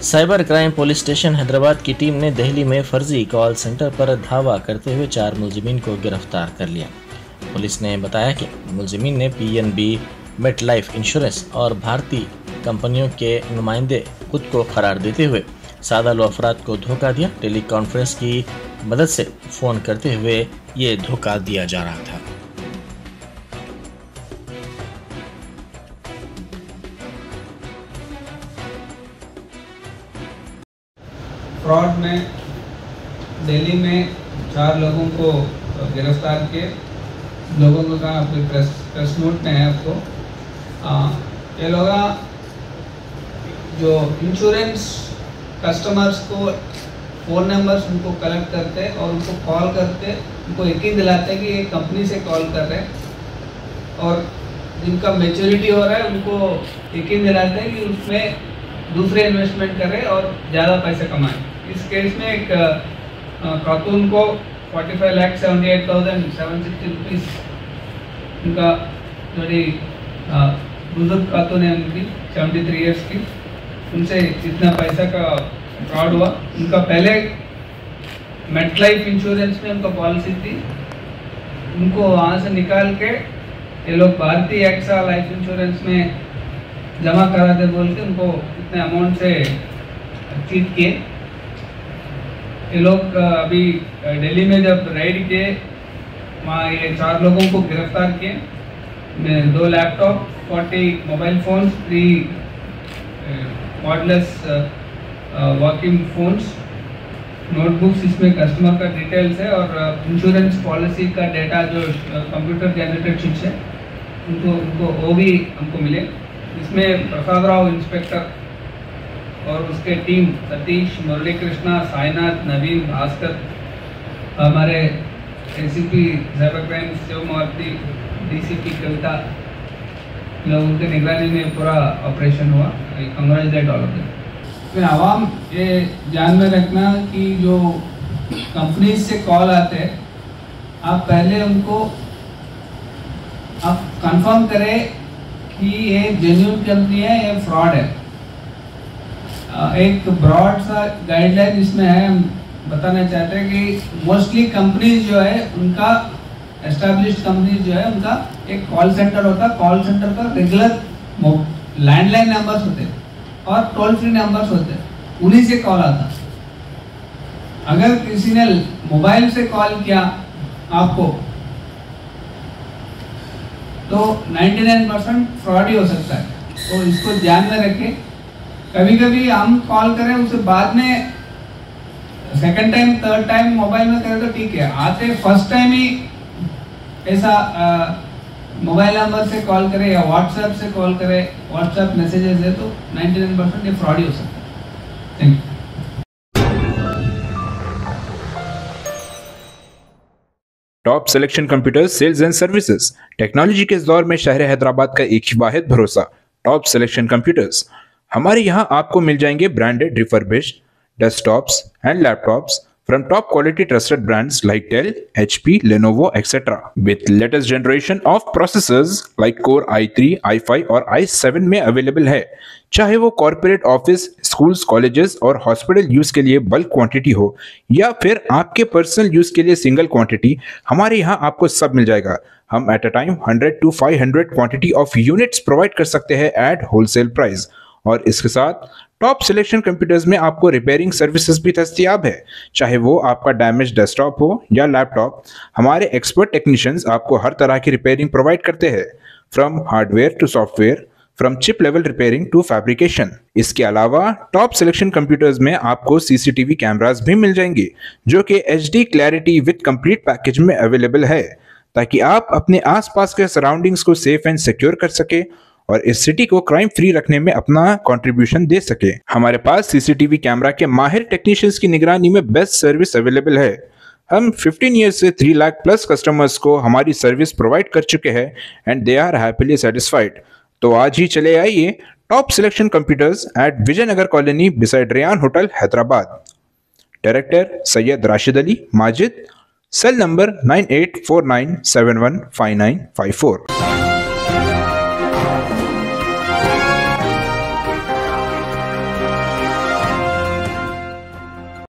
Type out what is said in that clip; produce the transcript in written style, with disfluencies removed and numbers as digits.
Cyber crime police station Hyderabad की team ने दिल्ली में फर्जी कॉल सेंटर पर धावा करते हुए 4 मुलजिमीन को गिरफ्तार कर लिया। पुलिस ने बताया कि मुलजिमीन ने पीएनबी, मेट लाइफ इंश्योरेंस और भारतीय कंपनियों के नुमाइंदे खुद को करार देते हुए सादा लो अफराद को धोखा दिया। टेली कॉन्फ्रेंस की मदद से फ़ोन करते हुए ये धोखा दिया जा रहा था। फ्रॉड में दिल्ली में 4 लोगों को गिरफ्तार किए। लोगों को कहा आपके प्रेस नोट में है आपको। ये लोग जो इंश्योरेंस कस्टमर्स को फ़ोन नंबर्स उनको कलेक्ट करते और उनको कॉल करते, उनको यकीन दिलाते कि ये कंपनी से कॉल कर रहे हैं और जिनका मैच्योरिटी हो रहा है उनको यकीन दिलाते हैं कि उसमें दूसरे इन्वेस्टमेंट करें और ज़्यादा पैसे कमाएं। इस केस में एक खातून को 45,78,760 रुपीज़, उनका थोड़ी बुजुर्ग खातून है, उनकी 73 ईयर्स की, उनसे इतना पैसा का फ्रॉड हुआ। उनका पहले मेट लाइफ इंश्योरेंस में उनका पॉलिसी थी, उनको वहाँ से निकाल के ये लोग भारतीय एक्सा लाइफ इंश्योरेंस में जमा करा दे बोल के उनको इतने अमाउंट से चीट किए। ये लोग अभी दिल्ली में जब रेड किए वहाँ ये 4 लोगों को गिरफ्तार किए। 2 laptop, 40 mobile phones, 3 cordless working phones, notebooks, इसमें कस्टमर का डिटेल्स है और इंश्योरेंस पॉलिसी का डेटा जो कंप्यूटर जनरेटेड शीट्स है उनको वो भी हमको मिले। इसमें प्रसाद राव इंस्पेक्टर और उसके टीम सतीश, मुरली कृष्णा, साईनाथ, नवीन, भास्कर, हमारे ACP cyber crime Shivamurthy, DCP Kavita, लोगों के निगरानी में पूरा ऑपरेशन हुआ। Congratulate all of them. आवाम ये ध्यान में रखना कि जो कंपनी से कॉल आते हैं आप पहले उनको आप कंफर्म करें कि ये जेन्युइन कंपनी है, ये फ्रॉड है। एक ब्रॉड सा गाइडलाइन इसमें है, हम बताना चाहते हैं कि मोस्टली कंपनीज जो है उनका, एस्टैब्लिश्ड कंपनीज जो है उनका एक कॉल सेंटर होता है। कॉल सेंटर पर रेगुलर लैंडलाइन नंबर्स होते हैं और टोल फ्री नंबर्स होते हैं, उन्हीं से कॉल आता। अगर किसी ने मोबाइल से कॉल किया आपको तो 99% फ्रॉड ही हो सकता है, तो इसको ध्यान में रखें। कभी कभी हम कॉल करें उसके बाद में second time, third time mobile में करें तो ठीक है, आते फर्स्ट टाइम ही ऐसा मोबाइल नंबर से कॉल करें या व्हाट्सएप से कॉल करें, व्हाट्सएप मैसेजेस है, तो 99% ये फ्रॉड ही हो सकता है। Thank you. Top selection computers sales and services. Technology के इस दौर में शहर हैदराबाद का एक ही वाहिद भरोसा, टॉप सिलेक्शन कंप्यूटर्स। हमारे यहाँ आपको मिल जाएंगे branded refurbished desktops and laptops from top quality trusted brands like Dell, HP, Lenovo, etc. with latest generation of processors like Core i3, i5 और i7 में अवेलेबल है। चाहे वो कॉर्पोरेट ऑफिस, स्कूल्स, कॉलेजेस और हॉस्पिटल यूज के लिए bulk quantity हो या फिर आपके पर्सनल यूज के लिए सिंगल क्वांटिटी, हमारे यहाँ आपको सब मिल जाएगा। हम at a time 100 to 500 quantity of units provide कर सकते हैं एट होलसेल प्राइस। और इसके साथ टॉप सिलेक्शन कंप्यूटर्स में आपको रिपेयरिंग सर्विसेज भी दस्तियाब है। चाहे वो आपका डैमेज डेस्कटॉप हो या लैपटॉप, हमारे एक्सपर्ट टेक्नीशियंस आपको हर तरह की रिपेयरिंग प्रोवाइड करते हैं, from hardware to software, from chip level repairing to fabrication. इसके अलावा टॉप सिलेक्शन कंप्यूटर्स में आपको सीसीटीवी कैमरास भी मिल जाएंगे जो कि HD clarity with complete package में अवेलेबल है, ताकि आप अपने आसपास के सराउंडिंग्स को सेफ एंड सिक्योर कर सके और इस सिटी को क्राइम फ्री रखने में अपना कंट्रीब्यूशन दे सके। हमारे पास सीसीटीवी कैमरा के माहिर टेक्नीशियंस की निगरानी में बेस्ट सर्विस अवेलेबल है। हम 15 ईयर्स से 3 लाख प्लस कस्टमर्स को हमारी सर्विस प्रोवाइड कर चुके हैं and they are happily satisfied. तो आज ही चले आइए top selection computers at Vijayanagar colony beside Ryan hotel Hyderabad. Director Syed Rashid Ali Majid, cell number 9849715954।